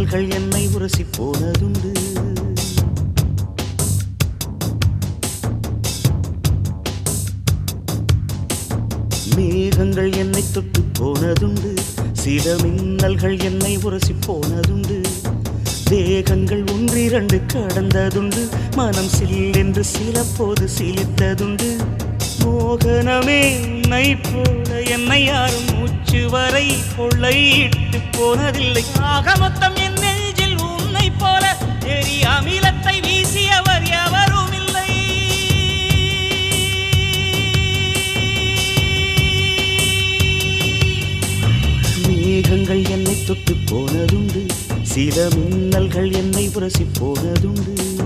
மின்னல்கள் என்னை உரசி போனதுண்டு. மேகங்கள் என்னை தொட்டு போனதுண்டு. சில மின்னல்கள் என்னை உரசி போனதுண்டு. தேகங்கள் ஒன்றிரண்டு கடந்ததுண்டு. மனம் சில்லென்று சில போது சிலித்ததுண்டு. மோகனமே உன்னை போல என்னை யாரும் மூச்சு வரை கொள்ளையிட்டு போனதில்லை. ஆக மொத்தம் என் நெஞ்சில் உன்னை போல எரி அமிலத்தை வீசியவர் எவரும் இல்லை. மேகங்கள் என்னை தொட்டு போனதுண்டு. சில மின்னல்கள் என்னை உரசி போனதுண்டு.